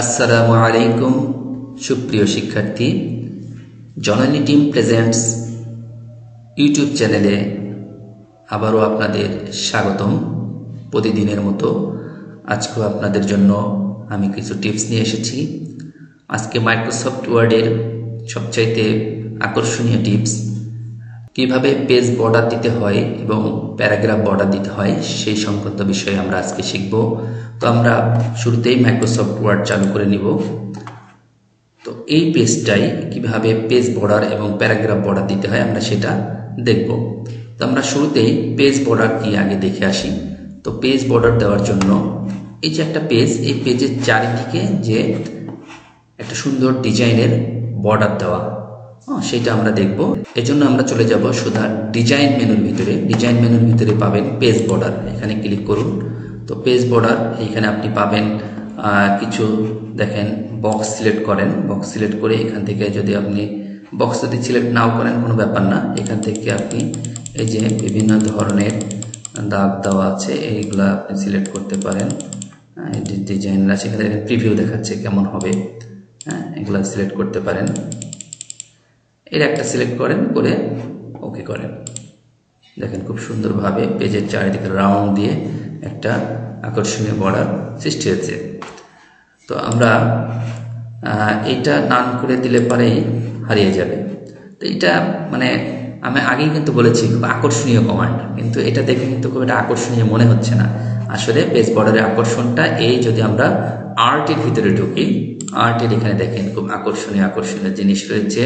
আসসালামু আলাইকুম সুপ্রিয় শিক্ষার্থী, জননী টিম প্রেজেন্টস ইউটিউব চ্যানেলে আবারও আপনাদের স্বাগতম। প্রতিদিনের মতো আজকেও আপনাদের জন্য আমি কিছু টিপস নিয়ে এসেছি। আজকে মাইক্রোসফট ওয়ার্ডের সবচাইতে আকর্ষণীয় টিপস, কিভাবে পেজ বর্ডার দিতে হয় এবং প্যারাগ্রাফ বর্ডার দিতে হয় সেই সংক্রান্ত বিষয়ে আমরা আজকে শিখব। তো আমরা শুরুতেই মাইক্রোসফট ওয়ার্ড চালু করে নিব। তো এই পেজটাই কিভাবে পেজ বর্ডার এবং প্যারাগ্রাফ বর্ডার দিতে হয় আমরা সেটা দেখব। তো আমরা শুরুতেই পেজ বর্ডার কি আগে দেখে আসি। তো পেজ বর্ডার দেওয়ার জন্য এই যে একটা পেজ, এই পেজের চারিদিকে যে একটা সুন্দর ডিজাইনের বর্ডার দেওয়া, সেটা আমরা দেখব। এজন্য আমরা চলে যাব সোজা ডিজাইন মেনুর ভিতরে। ডিজাইন মেনুর ভিতরে পাবেন পেজ বর্ডার, এখানে ক্লিক করুন। তো পেজ বর্ডার এইখানে আপনি পাবেন কিছু, দেখেন বক্স সিলেক্ট করেন। বক্স সিলেক্ট করে এখান থেকে যদি আপনি বক্স যদি সিলেক্ট নাও করেন কোনো ব্যাপার না, এখান থেকে আপনি এই যে বিভিন্ন ধরনের দাগ দেওয়া আছে এইগুলা আপনি সিলেক্ট করতে পারেন। এই যে ডিজাইনরা সেখানে প্রিভিউ দেখাচ্ছে কেমন হবে, এগুলা সিলেক্ট করতে পারেন। এর একটা সিলেক্ট করেন, করে ওকে করেন। দেখেন খুব সুন্দরভাবে পেজের চারিদিকে রাউন্ড দিয়ে একটা আকর্ষণীয় বর্ডার সৃষ্টি হয়েছে। তো আমরা এটা নান করে দিলে পরেই হারিয়ে যাবে। তো এটা মানে আমি আগেই কিন্তু বলেছি খুব আকর্ষণীয় কমান্ড, কিন্তু এটা দেখে কিন্তু খুব একটা আকর্ষণীয় মনে হচ্ছে না। আসলে পেজ বর্ডারের আকর্ষণটা এই, যদি আমরা আর্টের ভিতরে ঢুকি, আর্টের এখানে দেখেন খুব আকর্ষণীয় আকর্ষণীয় জিনিস রয়েছে।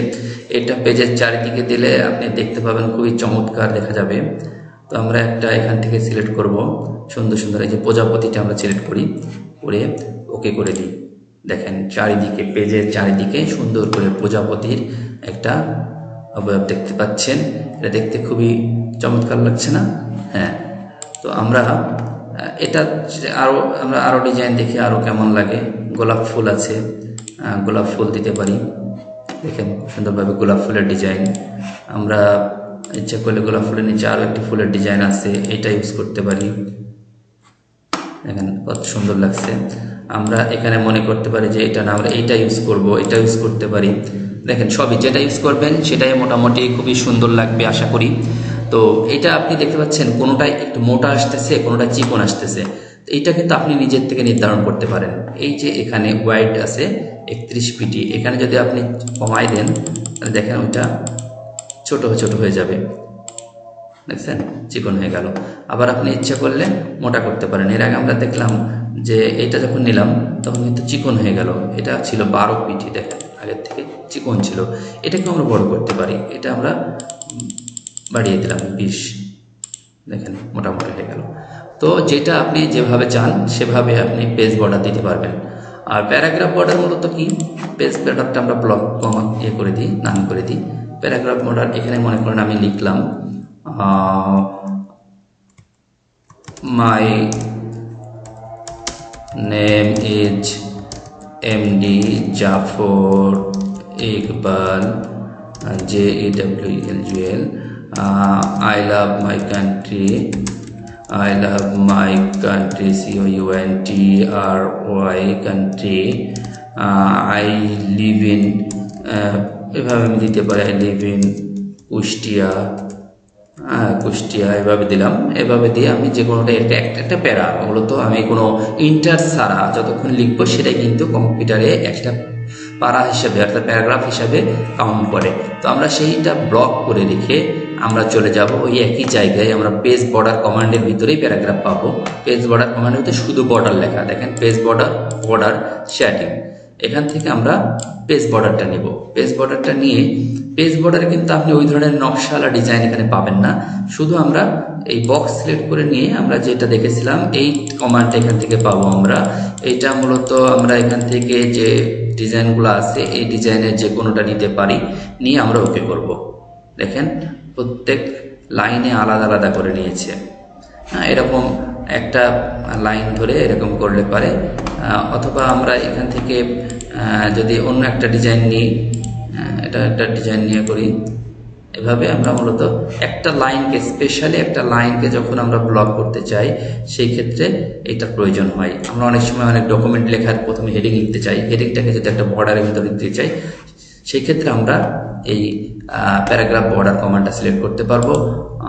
এটা পেজের চারিদিকে দিলে আপনি দেখতে পাবেন খুবই চমৎকার দেখা যাবে। তো আমরা একটা এখান থেকে সিলেক্ট করব সুন্দর সুন্দর, এই যে প্রজাপতিটা আমরা সিলেক্ট করি, করে ওকে করে দিই। দেখেন চারিদিকে পেজের চারিদিকে সুন্দর করে প্রজাপতির একটা অবয়ব দেখতে পাচ্ছেন। এটা দেখতে খুবই চমৎকার লাগছে না? হ্যাঁ। তো আমরা এটা আরো ডিজাইন দেখি আরো কেমন লাগে। গোলাপ ফুল আছে, গোলাপ ফুল দিতে পারি। দেখেন সুন্দরভাবে গোলাপ ফুলের ডিজাইন। আমরা ইচ্ছা করলে গোলাপ ফুলের নিচে আরো একটি ফুলের ডিজাইন আছে, এটা ইউজ করতে পারি। দেখেন কত সুন্দর লাগছে। আমরা এখানে মনে করতে পারি যে এটা না, আমরা এইটা ইউজ করব, এটা ইউজ করতে পারি। দেখেন সবই যেটা ইউজ করবেন সেটাই মোটামুটি খুবই সুন্দর লাগবে আশা করি। তো এটা আপনি দেখতে পাচ্ছেন কোনোটাই একটু মোটা আসতেছে, কোনোটা চিকন আসতেছে। এইটা কিন্তু আপনি নিজের থেকে নির্ধারণ করতে পারেন। এই যে এখানে ওয়াইড আছে 31 পিটি, এখানে যদি আপনি কমাই দেন তাহলে দেখেন ওইটা ছোট ছোট হয়ে যাবে, দেখছেন চিকন হয়ে গেল। আবার আপনি ইচ্ছা করলে মোটা করতে পারেন। এর আগে আমরা দেখলাম যে এটা যখন নিলাম তখন কিন্তু চিকন হয়ে গেল। এটা ছিল 12 পিটি, দেখেন আগের থেকে চিকন ছিল। এটাকে আমরা বড় করতে পারি, এটা আমরা বাড়িয়ে দিলাম 20, দেখেন মোটামুটি হয়ে গেল। তো যেটা আপনি যেভাবে চান সেভাবে আপনি পেজ বর্ডার দিতে পারবেন। আর প্যারাগ্রাফ বর্ডার মূলত কি, পেজ বর্ডারটা আমরা ব্লক কমা করে দিই, নাম করে দিই। প্যারাগ্রাফ বর্ডার এখানে মনে করেন আমি লিখলাম my name is MD Jafar Iqbal, JEWELGUL, I love my country, I love my country, COUNTRY country, I live in, এভাবে আমি দিতে পারি, I live in Kushtia, Kushtia এভাবে দিলাম। এভাবে দিয়ে আমি যে কোনোটা একটা প্যারা, মূলত আমি কোনো ইন্টার ছাড়া যতক্ষণ লিখবো সেটাই কিন্তু কম্পিউটারে একটা পারা হিসেবে অর্থাৎ প্যারাগ্রাফ হিসাবে কাউন্ট করে। তো আমরা সেইটা ব্লক করে রেখে আমরা চলে যাব ওই একই জায়গায়, আমরা পেজ বর্ডার কমান্ডের ভিতরেই প্যারাগ্রাফ পাবো। পেজ বর্ডার কমান্ডের ভিতরে শুধু বর্ডার লেখা, দেখেন পেজ বর্ডার শ্যাডিং। এখান থেকে আমরা পেজ বর্ডারটা নেব। পেজ বর্ডারটা নিয়ে পেজ বর্ডারে কিন্তু আপনি ওই ধরনের নকশালা ডিজাইন এখানে পাবেন না। শুধু আমরা এই বক্স সিলেক্ট করে নিয়ে আমরা যেটা দেখেছিলাম এই কমান্ডটা এখান থেকে পাবো আমরা। এইটা মূলত আমরা এখান থেকে যে ডিজাইনগুলো আছে এই ডিজাইনের যে কোনোটা নিতে পারি, নিয়ে আমরা ওকে করব। দেখেন প্রত্যেক লাইনে আলাদা আলাদা করে নিয়েছে। এরকম একটা লাইন ধরে এরকম করলে পারে, অথবা আমরা এখান থেকে যদি অন্য একটা ডিজাইন নিই, এটা একটা ডিজাইন নিয়ে করি, এভাবে আমরা মূলত একটা লাইনকে, স্পেশালি একটা লাইনকে যখন আমরা ব্লক করতে চাই সেই ক্ষেত্রে এটার প্রয়োজন হয়। আমরা অনেক সময় অনেক ডকুমেন্ট লেখার প্রথমে হেডিং লিখতে চাই, হেডিংটাকে যদি একটা বর্ডারের ভিতরে দিতে চাই সেই ক্ষেত্রে আমরা এই প্যারাগ্রাফ বর্ডার কমান্ডটা সিলেক্ট করতে পারবো।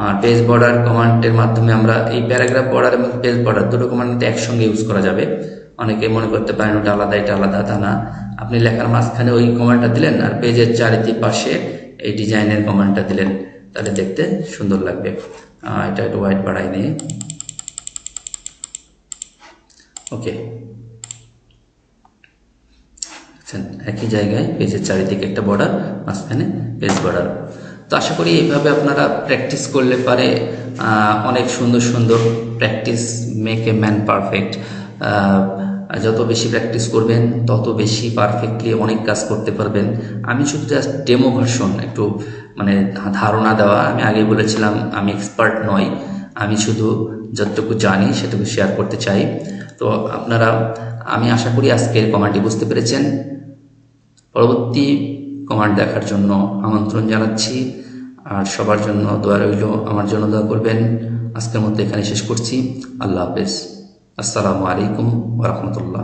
আর পেজ বর্ডার কমান্ডের মাধ্যমে আমরা এই প্যারাগ্রাফ বর্ডার এবং পেজ বর্ডার দুটো কমান্ড একসঙ্গে ইউজ করা যাবে। অনেকে মনে করতে পারেন ওটা আলাদা এটা আলাদা, তা না। আপনি লেখার মাঝখানে ওই কমান্ডটা দিলেন আর পেজের চারিপাশে এই ডিজাইনের কমান্ডটা দিলেন, তাহলে দেখতে সুন্দর লাগবে। এটা একটু হোয়াইট বাড়াই নিয়ে, ওকে। একই জায়গায় পেজের চারিদিকে একটা বর্ডার, মাঝখানে পেজ বর্ডার। তো আশা করি এইভাবে আপনারা প্র্যাকটিস করলে পারে অনেক সুন্দর সুন্দর practice make a man perfect. যত বেশি প্র্যাকটিস করবেন তত বেশি পারফেক্টলি অনেক কাজ করতে পারবেন। আমি শুধু জাস্ট ডেমো ভার্সন, একটু মানে ধারণা দেওয়া। আমি আগে বলেছিলাম আমি এক্সপার্ট নই, আমি শুধু যতটুকু জানি সেটুকু শেয়ার করতে চাই। তো আপনারা, আমি আশা করি আজকের কমান্ডটি বুঝতে পেরেছেন। পরবর্তী কমান্ড দেখার জন্য আমন্ত্রণ জানাচ্ছি, আর সবার জন্য দোয়া রইল, আমার জন্য দোয়া করবেন। আজকের মতো এখানে শেষ করছি। আল্লাহ হাফেজ। আসসালামু আলাইকুম ওয়া রাহমাতুল্লাহ।